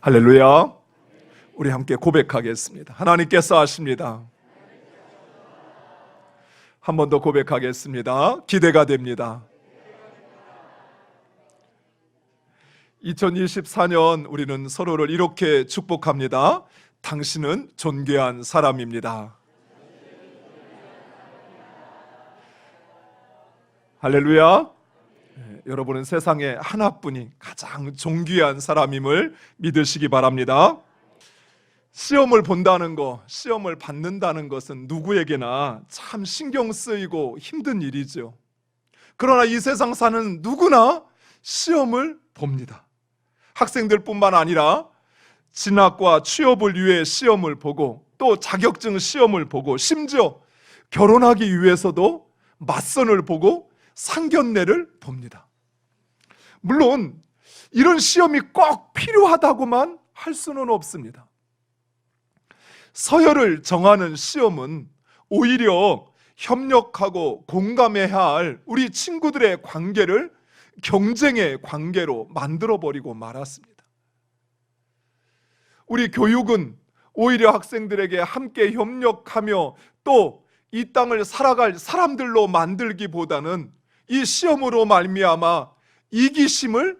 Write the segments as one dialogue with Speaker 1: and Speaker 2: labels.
Speaker 1: 할렐루야. 우리 함께 고백하겠습니다. 하나님께서 하십니다. 한 번 더 고백하겠습니다. 기대가 됩니다. 2024년 우리는 서로를 이렇게 축복합니다. 당신은 존귀한 사람입니다. 할렐루야. 여러분은 세상에 하나뿐이 가장 존귀한 사람임을 믿으시기 바랍니다. 시험을 본다는 거, 시험을 받는다는 것은 누구에게나 참 신경 쓰이고 힘든 일이죠. 그러나 이 세상 사는 누구나 시험을 봅니다. 학생들뿐만 아니라 진학과 취업을 위해 시험을 보고, 또 자격증 시험을 보고, 심지어 결혼하기 위해서도 맞선을 보고 상견례를 봅니다. 물론 이런 시험이 꼭 필요하다고만 할 수는 없습니다. 서열을 정하는 시험은 오히려 협력하고 공감해야 할 우리 친구들의 관계를 경쟁의 관계로 만들어버리고 말았습니다. 우리 교육은 오히려 학생들에게 함께 협력하며 또 이 땅을 살아갈 사람들로 만들기보다는 이 시험으로 말미암아 이기심을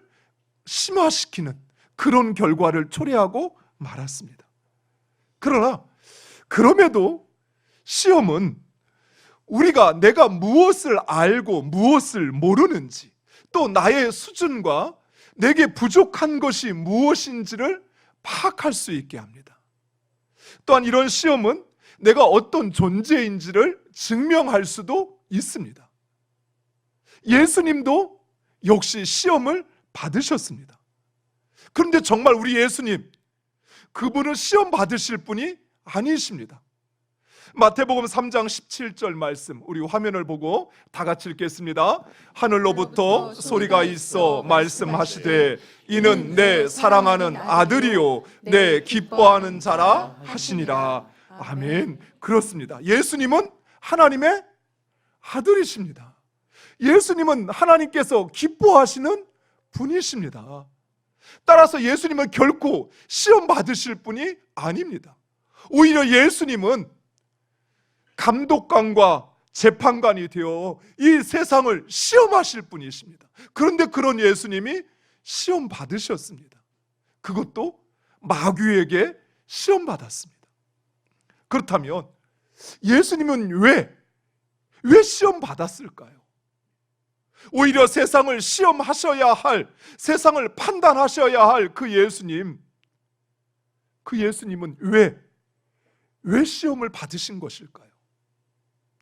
Speaker 1: 심화시키는 그런 결과를 초래하고 말았습니다. 그러나 그럼에도 시험은 내가 무엇을 알고 무엇을 모르는지, 또 나의 수준과 내게 부족한 것이 무엇인지를 파악할 수 있게 합니다. 또한 이런 시험은 내가 어떤 존재인지를 증명할 수도 있습니다. 예수님도 역시 시험을 받으셨습니다. 그런데 정말 우리 예수님, 그분은 시험 받으실 분이 아니십니다. 마태복음 3장 17절 말씀, 우리 화면을 보고 다 같이 읽겠습니다. 하늘로부터 소리가 있어 말씀하시되 이는 내 사랑하는 아들이요 내 기뻐하는 자라 하시니라. 아멘. 그렇습니다. 예수님은 하나님의 아들이십니다. 예수님은 하나님께서 기뻐하시는 분이십니다. 따라서 예수님은 결코 시험 받으실 분이 아닙니다. 오히려 예수님은 감독관과 재판관이 되어 이 세상을 시험하실 분이십니다. 그런데 그런 예수님이 시험 받으셨습니다. 그것도 마귀에게 시험 받았습니다. 그렇다면 예수님은 왜 시험 받았을까요? 오히려 세상을 시험하셔야 할, 세상을 판단하셔야 할 그 예수님은 왜 시험을 받으신 것일까요?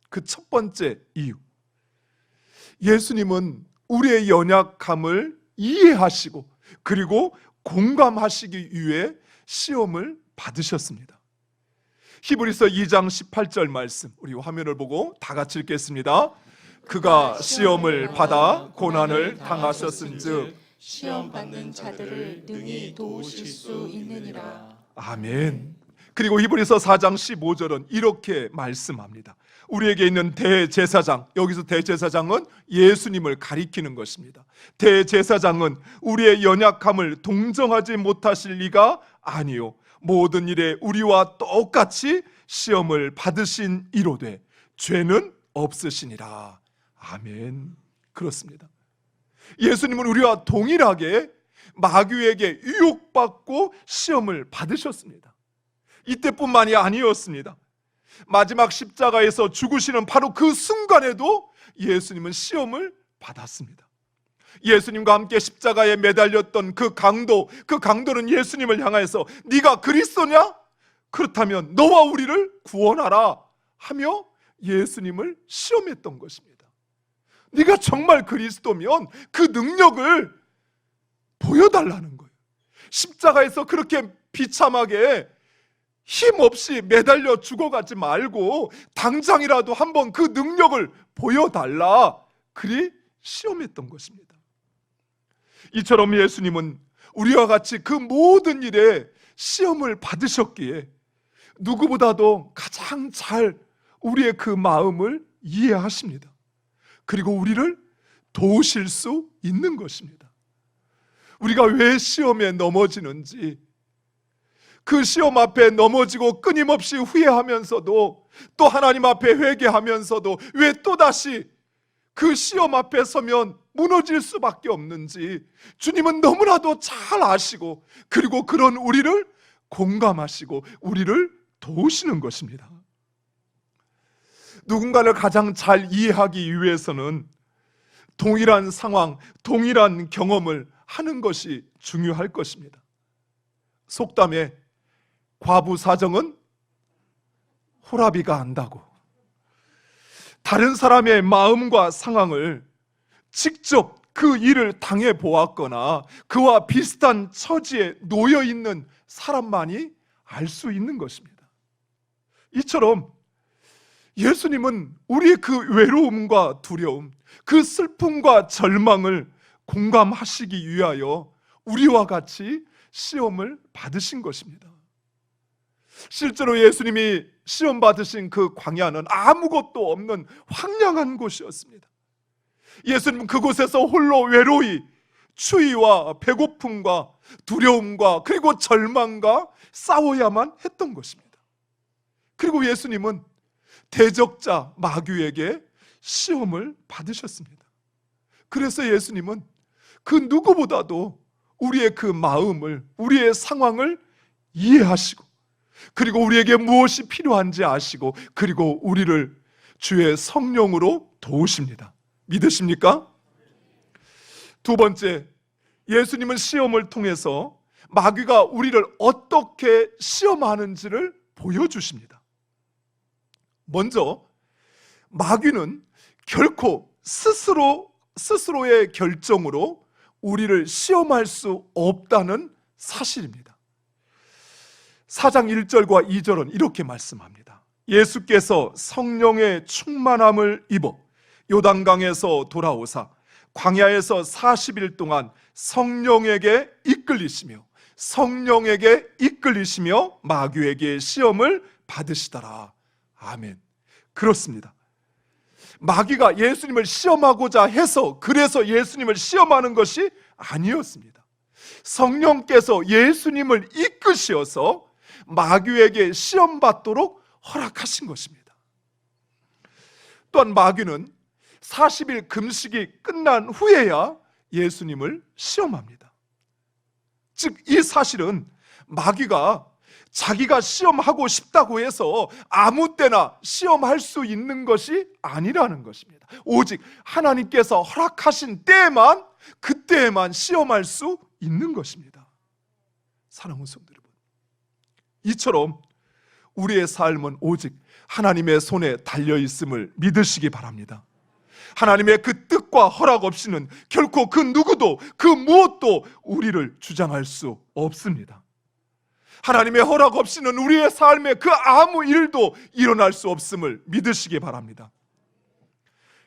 Speaker 1: 그 첫 번째 이유, 예수님은 우리의 연약함을 이해하시고 그리고 공감하시기 위해 시험을 받으셨습니다. 히브리서 2장 18절 말씀, 우리 화면을 보고 다 같이 읽겠습니다. 그가 시험을 받아 고난을 당하셨은즉
Speaker 2: 시험 받는 자들을 능히 도우실 수 있느니라.
Speaker 1: 아멘. 그리고 히브리서 4장 15절은 이렇게 말씀합니다. 우리에게 있는 대제사장, 여기서 대제사장은 예수님을 가리키는 것입니다. 대제사장은 우리의 연약함을 동정하지 못하실 리가 아니요 모든 일에 우리와 똑같이 시험을 받으신 이로되 죄는 없으시니라. 아멘. 그렇습니다. 예수님은 우리와 동일하게 마귀에게 유혹받고 시험을 받으셨습니다. 이때뿐만이 아니었습니다. 마지막 십자가에서 죽으시는 바로 그 순간에도 예수님은 시험을 받았습니다. 예수님과 함께 십자가에 매달렸던 그 강도는 예수님을 향해서 네가 그리스도냐? 그렇다면 너와 우리를 구원하라 하며 예수님을 시험했던 것입니다. 네가 정말 그리스도면 그 능력을 보여달라는 거예요. 십자가에서 그렇게 비참하게 힘없이 매달려 죽어가지 말고 당장이라도 한번 그 능력을 보여달라, 그리 시험했던 것입니다. 이처럼 예수님은 우리와 같이 그 모든 일에 시험을 받으셨기에 누구보다도 가장 잘 우리의 그 마음을 이해하십니다. 그리고 우리를 도우실 수 있는 것입니다. 우리가 왜 시험에 넘어지는지, 그 시험 앞에 넘어지고 끊임없이 후회하면서도 또 하나님 앞에 회개하면서도 왜 또다시 그 시험 앞에 서면 무너질 수밖에 없는지 주님은 너무나도 잘 아시고, 그리고 그런 우리를 공감하시고 우리를 도우시는 것입니다. 누군가를 가장 잘 이해하기 위해서는 동일한 상황, 동일한 경험을 하는 것이 중요할 것입니다. 속담에 과부 사정은 호라비가 안다고, 다른 사람의 마음과 상황을 직접 그 일을 당해 보았거나 그와 비슷한 처지에 놓여 있는 사람만이 알 수 있는 것입니다. 이처럼 예수님은 우리의 그 외로움과 두려움, 그 슬픔과 절망을 공감하시기 위하여 우리와 같이 시험을 받으신 것입니다. 실제로 예수님이 시험 받으신 그 광야는 아무것도 없는 황량한 곳이었습니다. 예수님은 그곳에서 홀로 외로이 추위와 배고픔과 두려움과 그리고 절망과 싸워야만 했던 것입니다. 그리고 예수님은 대적자 마귀에게 시험을 받으셨습니다. 그래서 예수님은 그 누구보다도 우리의 그 마음을, 우리의 상황을 이해하시고, 그리고 우리에게 무엇이 필요한지 아시고, 그리고 우리를 주의 성령으로 도우십니다. 믿으십니까? 두 번째, 예수님은 시험을 통해서 마귀가 우리를 어떻게 시험하는지를 보여주십니다. 먼저 마귀는 결코 스스로의 결정으로 우리를 시험할 수 없다는 사실입니다. 4장 1절과 2절은 이렇게 말씀합니다. 예수께서 성령의 충만함을 입어 요단강에서 돌아오사 광야에서 40일 동안 성령에게 이끌리시며 마귀에게 시험을 받으시더라. 아멘. 그렇습니다. 마귀가 예수님을 시험하고자 해서, 그래서 예수님을 시험하는 것이 아니었습니다. 성령께서 예수님을 이끄셔서 마귀에게 시험받도록 허락하신 것입니다. 또한 마귀는 40일 금식이 끝난 후에야 예수님을 시험합니다. 즉, 이 사실은 마귀가 자기가 시험하고 싶다고 해서 아무 때나 시험할 수 있는 것이 아니라는 것입니다. 오직 하나님께서 허락하신 때에만, 그때에만 시험할 수 있는 것입니다. 사랑하는 성도 여러분, 이처럼 우리의 삶은 오직 하나님의 손에 달려 있음을 믿으시기 바랍니다. 하나님의 그 뜻과 허락 없이는 결코 그 누구도, 그 무엇도 우리를 주장할 수 없습니다. 하나님의 허락 없이는 우리의 삶에 그 아무 일도 일어날 수 없음을 믿으시기 바랍니다.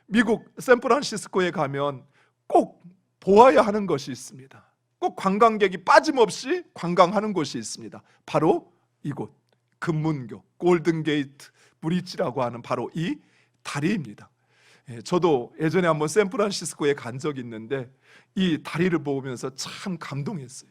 Speaker 1: 미국 샌프란시스코에 가면 꼭 보아야 하는 것이 있습니다. 꼭 관광객이 빠짐없이 관광하는 곳이 있습니다. 바로 이곳, 금문교, 골든게이트 브릿지라고 하는 바로 이 다리입니다. 저도 예전에 한번 샌프란시스코에 간 적이 있는데 이 다리를 보면서 참 감동했어요.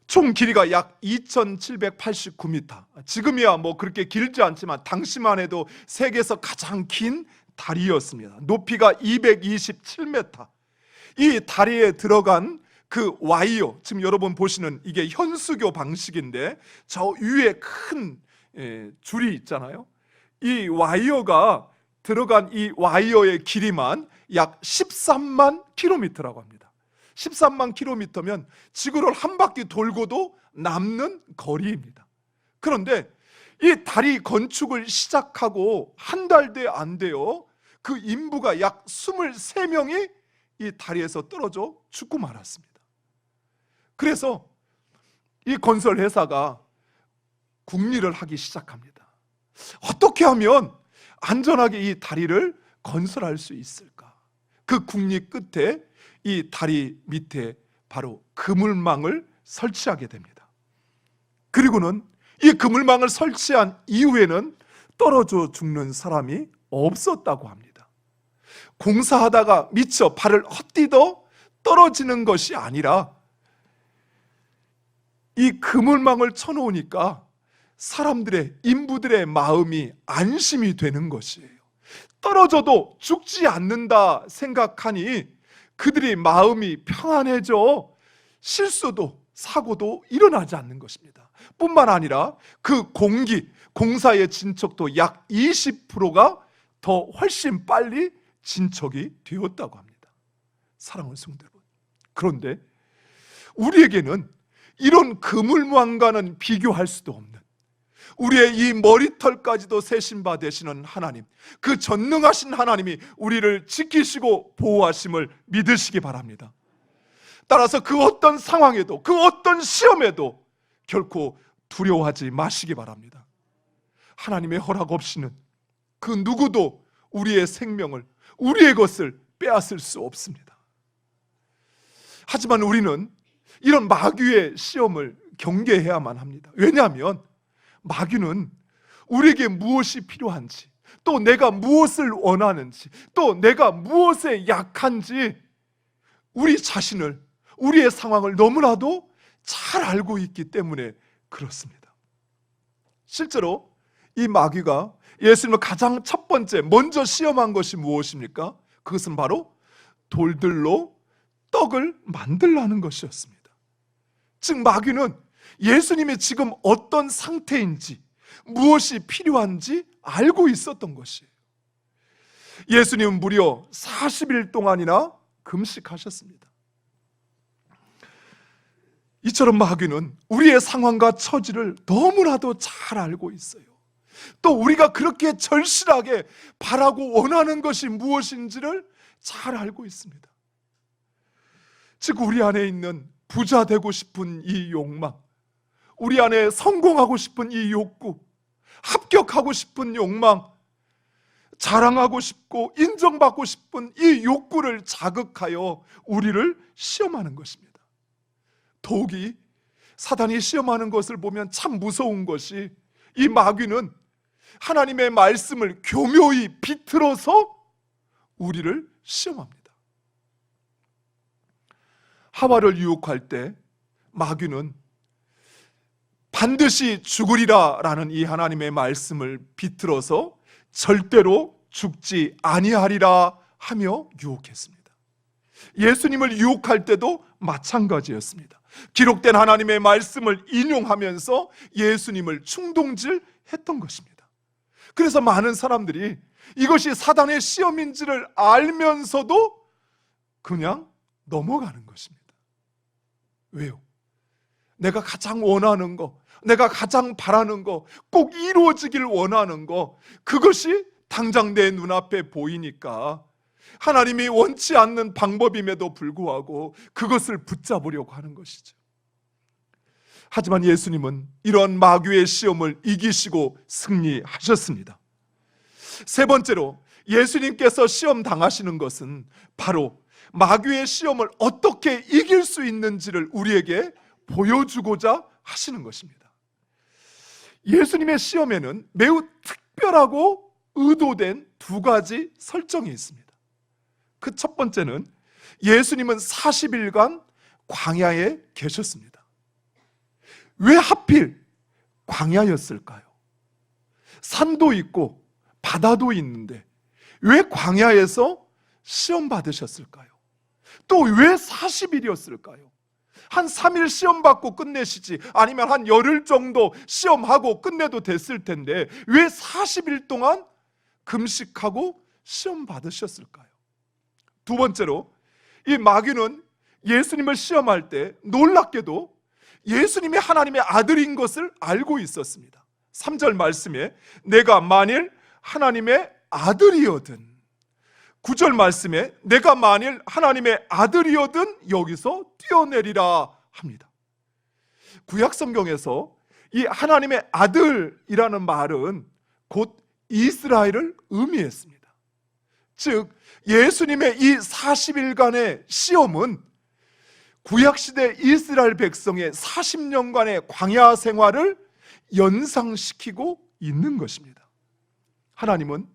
Speaker 1: 총 길이가 약 2,789m. 지금이야 뭐 그렇게 길지 않지만 당시만 해도 세계에서 가장 긴 다리였습니다. 높이가 227m. 이 다리에 들어간 그 와이어, 지금 여러분 보시는 이게 현수교 방식인데 저 위에 큰 줄이 있잖아요. 이 와이어가 들어간 이 와이어의 길이만 약 13만 킬로미터라고 합니다. 13만 킬로미터면 지구를 한 바퀴 돌고도 남는 거리입니다. 그런데 이 다리 건축을 시작하고 한 달 안 돼요. 그 인부가 약 23명이 이 다리에서 떨어져 죽고 말았습니다. 그래서 이 건설 회사가 궁리를 하기 시작합니다. 어떻게 하면 안전하게 이 다리를 건설할 수 있을까? 그 궁리 끝에 이 다리 밑에 바로 그물망을 설치하게 됩니다. 그리고는 이 그물망을 설치한 이후에는 떨어져 죽는 사람이 없었다고 합니다. 공사하다가 미처 발을 헛디뎌 떨어지는 것이 아니라 이 이 그물망을 쳐놓으니까 사람들의, 인부들의 마음이 안심이 되는 것이에요. 떨어져도 죽지 않는다 생각하니 그들이 마음이 평안해져 실수도 사고도 일어나지 않는 것입니다. 뿐만 아니라 그 공사의 진척도 약 20%가 더 훨씬 빨리 진척이 되었다고 합니다. 사랑하는 성도 여러분, 그런데 우리에게는 이런 그물망과는 비교할 수도 없는, 우리의 이 머리털까지도 세신 바 되시는 하나님, 그 전능하신 하나님이 우리를 지키시고 보호하심을 믿으시기 바랍니다. 따라서 그 어떤 상황에도, 그 어떤 시험에도 결코 두려워하지 마시기 바랍니다. 하나님의 허락 없이는 그 누구도 우리의 생명을, 우리의 것을 빼앗을 수 없습니다. 하지만 우리는 이런 마귀의 시험을 경계해야만 합니다. 왜냐하면 마귀는 우리에게 무엇이 필요한지, 또 내가 무엇을 원하는지, 또 내가 무엇에 약한지 우리 자신을, 우리의 상황을 너무나도 잘 알고 있기 때문에 그렇습니다. 실제로 이 마귀가 예수님을 가장 첫 번째 먼저 시험한 것이 무엇입니까? 그것은 바로 돌들로 떡을 만들라는 것이었습니다. 즉 마귀는 예수님이 지금 어떤 상태인지, 무엇이 필요한지 알고 있었던 것이에요. 예수님은 무려 40일 동안이나 금식하셨습니다. 이처럼 마귀는 우리의 상황과 처지를 너무나도 잘 알고 있어요. 또 우리가 그렇게 절실하게 바라고 원하는 것이 무엇인지를 잘 알고 있습니다. 즉 우리 안에 있는 부자 되고 싶은 이 욕망, 우리 안에 성공하고 싶은 이 욕구, 합격하고 싶은 욕망, 자랑하고 싶고 인정받고 싶은 이 욕구를 자극하여 우리를 시험하는 것입니다. 더욱이 사단이 시험하는 것을 보면 참 무서운 것이, 이 마귀는 하나님의 말씀을 교묘히 비틀어서 우리를 시험합니다. 하와를 유혹할 때 마귀는 반드시 죽으리라 라는 이 하나님의 말씀을 비틀어서 절대로 죽지 아니하리라 하며 유혹했습니다. 예수님을 유혹할 때도 마찬가지였습니다. 기록된 하나님의 말씀을 인용하면서 예수님을 충동질했던 것입니다. 그래서 많은 사람들이 이것이 사단의 시험인지를 알면서도 그냥 넘어가는 것입니다. 왜요? 내가 가장 원하는 거, 내가 가장 바라는 거, 꼭 이루어지길 원하는 거, 그것이 당장 내 눈앞에 보이니까 하나님이 원치 않는 방법임에도 불구하고 그것을 붙잡으려고 하는 것이죠. 하지만 예수님은 이런 마귀의 시험을 이기시고 승리하셨습니다. 세 번째로 예수님께서 시험 당하시는 것은 바로 마귀의 시험을 어떻게 이길 수 있는지를 우리에게 보여주고자 하시는 것입니다. 예수님의 시험에는 매우 특별하고 의도된 두 가지 설정이 있습니다. 그 첫 번째는 예수님은 40일간 광야에 계셨습니다. 왜 하필 광야였을까요? 산도 있고 바다도 있는데 왜 광야에서 시험 받으셨을까요? 또 왜 40일이었을까요? 한 3일 시험 받고 끝내시지, 아니면 한 열흘 정도 시험하고 끝내도 됐을 텐데 왜 40일 동안 금식하고 시험 받으셨을까요? 두 번째로, 이 마귀는 예수님을 시험할 때 놀랍게도 예수님이 하나님의 아들인 것을 알고 있었습니다. 3절 말씀에 내가 만일 하나님의 아들이거든, 9절 말씀에 내가 만일 하나님의 아들이거든 여기서 뛰어내리라 합니다. 구약 성경에서 이 하나님의 아들이라는 말은 곧 이스라엘을 의미했습니다. 즉 예수님의 이 40일간의 시험은 구약시대 이스라엘 백성의 40년간의 광야 생활을 연상시키고 있는 것입니다. 하나님은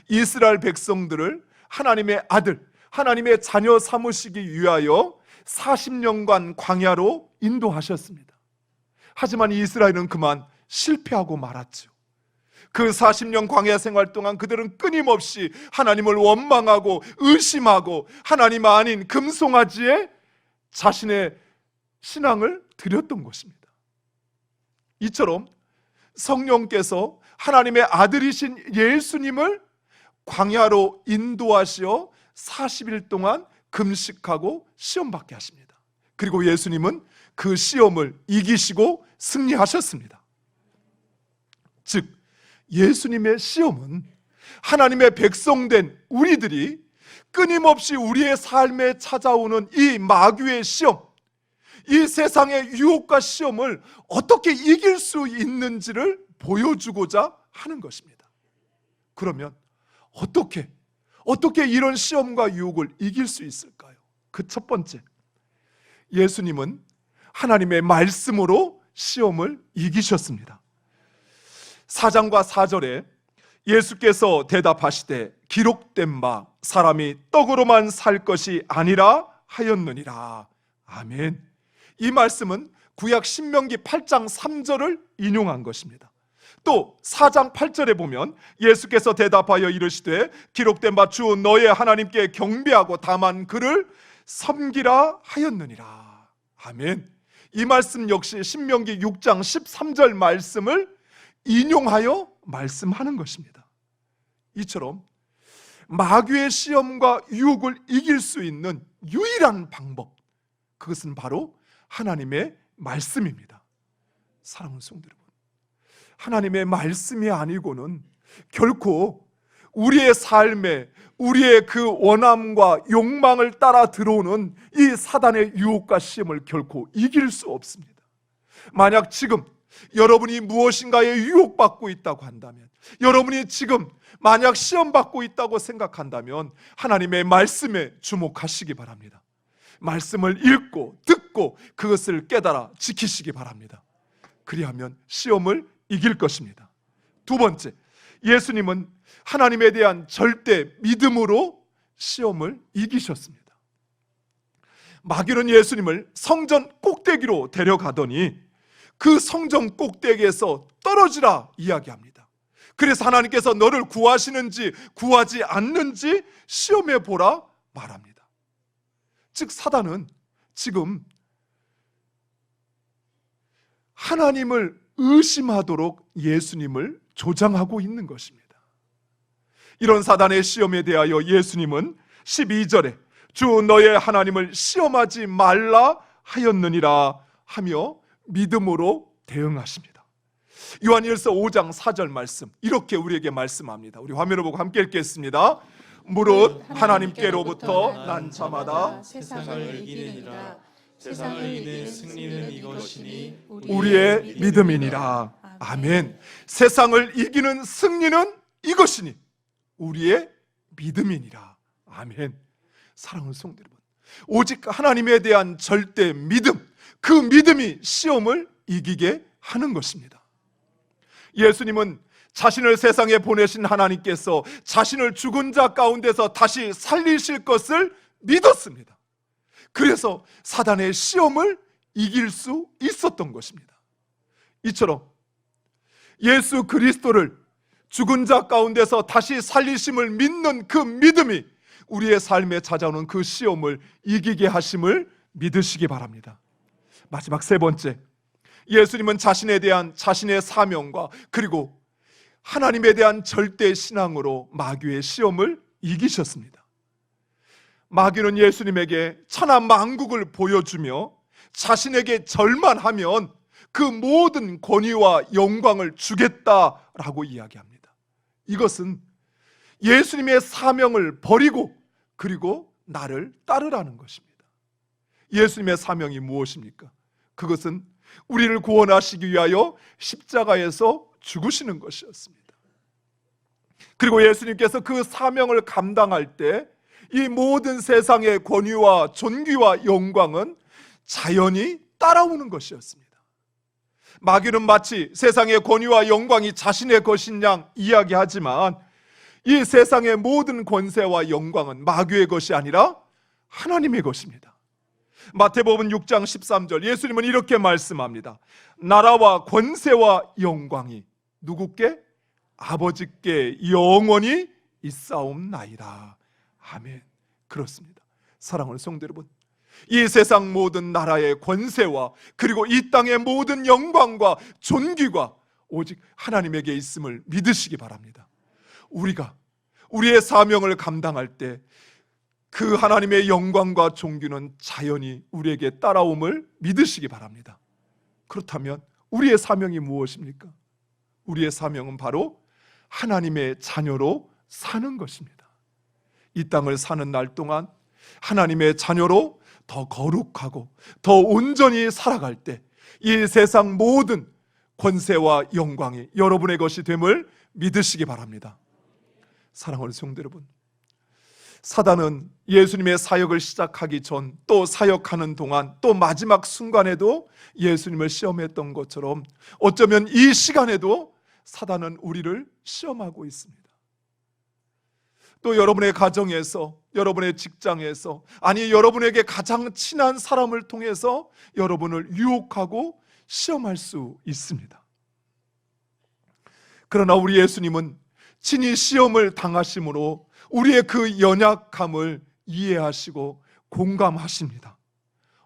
Speaker 1: 이스라엘 백성들을 하나님의 아들, 하나님의 자녀 삼으시기 위하여 40년간 광야로 인도하셨습니다. 하지만 이스라엘은 그만 실패하고 말았죠. 그 40년 광야 생활 동안 그들은 끊임없이 하나님을 원망하고 의심하고 하나님 아닌 금송아지에 자신의 신앙을 드렸던 것입니다. 이처럼 성령께서 하나님의 아들이신 예수님을 광야로 인도하시어 40일 동안 금식하고 시험받게 하십니다. 그리고 예수님은 그 시험을 이기시고 승리하셨습니다. 즉 예수님의 시험은 하나님의 백성된 우리들이 끊임없이 우리의 삶에 찾아오는 이 마귀의 시험, 이 세상의 유혹과 시험을 어떻게 이길 수 있는지를 보여주고자 하는 것입니다. 그러면 어떻게 이런 시험과 유혹을 이길 수 있을까요? 그 첫 번째, 예수님은 하나님의 말씀으로 시험을 이기셨습니다. 4장과 4절에 예수께서 대답하시되 기록된 바 사람이 떡으로만 살 것이 아니라 하였느니라. 아멘. 이 말씀은 구약 신명기 8장 3절을 인용한 것입니다. 또 4장 8절에 보면 예수께서 대답하여 이르시되 기록된 바 주 너의 하나님께 경배하고 다만 그를 섬기라 하였느니라. 아멘. 이 말씀 역시 신명기 6장 13절 말씀을 인용하여 말씀하는 것입니다. 이처럼 마귀의 시험과 유혹을 이길 수 있는 유일한 방법, 그것은 바로 하나님의 말씀입니다. 사랑하는 성도 여러분, 하나님의 말씀이 아니고는 결코 우리의 삶에 우리의 그 원함과 욕망을 따라 들어오는 이 사단의 유혹과 시험을 결코 이길 수 없습니다. 만약 지금 여러분이 무엇인가에 유혹받고 있다고 한다면, 여러분이 지금 만약 시험받고 있다고 생각한다면 하나님의 말씀에 주목하시기 바랍니다. 말씀을 읽고 듣고 그것을 깨달아 지키시기 바랍니다. 그리하면 시험을 이길 것입니다. 두 번째, 예수님은 하나님에 대한 절대 믿음으로 시험을 이기셨습니다. 마귀는 예수님을 성전 꼭대기로 데려가더니 그 성전 꼭대기에서 떨어지라 이야기합니다. 그래서 하나님께서 너를 구하시는지 구하지 않는지 시험해 보라 말합니다. 즉 사단은 지금 하나님을 의심하도록 예수님을 조장하고 있는 것입니다. 이런 사단의 시험에 대하여 예수님은 12절에 주 너의 하나님을 시험하지 말라 하였느니라 하며 믿음으로 대응하십니다. 요한일서 5장 4절 말씀 이렇게 우리에게 말씀합니다. 우리 화면을 보고 함께 읽겠습니다. 무릇 하나님께로부터 난 자마다
Speaker 2: 세상을 이기느니라. 세상을 이기는 승리는 이것이니
Speaker 1: 우리의 믿음이니라. 아멘. 세상을 이기는 승리는 이것이니 우리의 믿음이니라. 아멘. 사랑하는 성도 여러분, 오직 하나님에 대한 절대 믿음, 그 믿음이 시험을 이기게 하는 것입니다. 예수님은 자신을 세상에 보내신 하나님께서 자신을 죽은 자 가운데서 다시 살리실 것을 믿었습니다. 그래서 사단의 시험을 이길 수 있었던 것입니다. 이처럼 예수 그리스도를 죽은 자 가운데서 다시 살리심을 믿는 그 믿음이 우리의 삶에 찾아오는 그 시험을 이기게 하심을 믿으시기 바랍니다. 마지막 세 번째, 예수님은 자신에 대한 자신의 사명과 그리고 하나님에 대한 절대 신앙으로 마귀의 시험을 이기셨습니다. 마귀는 예수님에게 천하 만국을 보여주며 자신에게 절만하면 그 모든 권위와 영광을 주겠다라고 이야기합니다. 이것은 예수님의 사명을 버리고 그리고 나를 따르라는 것입니다. 예수님의 사명이 무엇입니까? 그것은 우리를 구원하시기 위하여 십자가에서 죽으시는 것이었습니다. 그리고 예수님께서 그 사명을 감당할 때 이 모든 세상의 권위와 존귀와 영광은 자연히 따라오는 것이었습니다. 마귀는 마치 세상의 권위와 영광이 자신의 것인 양 이야기하지만 이 세상의 모든 권세와 영광은 마귀의 것이 아니라 하나님의 것입니다. 마태복음 6장 13절 예수님은 이렇게 말씀합니다. 나라와 권세와 영광이 누구께? 아버지께 영원히 있사옵나이다. 아멘. 그렇습니다. 사랑하는 성도 여러분, 이 세상 모든 나라의 권세와 그리고 이 땅의 모든 영광과 존귀가 오직 하나님에게 있음을 믿으시기 바랍니다. 우리가 우리의 사명을 감당할 때 그 하나님의 영광과 존귀는 자연히 우리에게 따라옴을 믿으시기 바랍니다. 그렇다면 우리의 사명이 무엇입니까? 우리의 사명은 바로 하나님의 자녀로 사는 것입니다. 이 땅을 사는 날 동안 하나님의 자녀로 더 거룩하고 더 온전히 살아갈 때 이 세상 모든 권세와 영광이 여러분의 것이 됨을 믿으시기 바랍니다. 사랑하는 성도 여러분, 사단은 예수님의 사역을 시작하기 전 또 사역하는 동안 또 마지막 순간에도 예수님을 시험했던 것처럼 어쩌면 이 시간에도 사단은 우리를 시험하고 있습니다. 또 여러분의 가정에서, 여러분의 직장에서, 아니 여러분에게 가장 친한 사람을 통해서 여러분을 유혹하고 시험할 수 있습니다. 그러나 우리 예수님은 친히 시험을 당하심으로 우리의 그 연약함을 이해하시고 공감하십니다.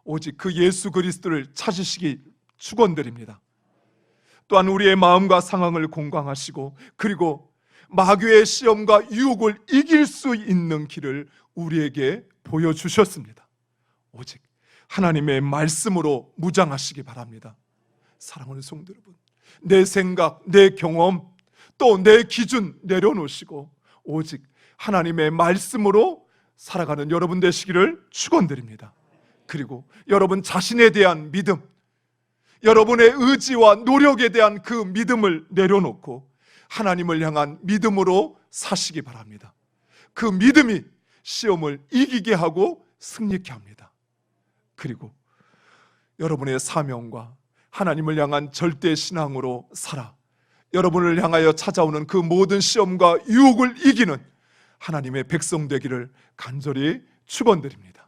Speaker 1: 오직 그 예수 그리스도를 찾으시기 축원드립니다. 또한 우리의 마음과 상황을 공감하시고 그리고 마귀의 시험과 유혹을 이길 수 있는 길을 우리에게 보여주셨습니다. 오직 하나님의 말씀으로 무장하시기 바랍니다. 사랑하는 성도 여러분, 내 생각, 내 경험, 또 내 기준 내려놓으시고 오직 하나님의 말씀으로 살아가는 여러분 되시기를 축원드립니다. 그리고 여러분 자신에 대한 믿음, 여러분의 의지와 노력에 대한 그 믿음을 내려놓고 하나님을 향한 믿음으로 사시기 바랍니다. 그 믿음이 시험을 이기게 하고 승리케 합니다. 그리고 여러분의 사명과 하나님을 향한 절대 신앙으로 살아 여러분을 향하여 찾아오는 그 모든 시험과 유혹을 이기는 하나님의 백성 되기를 간절히 축원드립니다.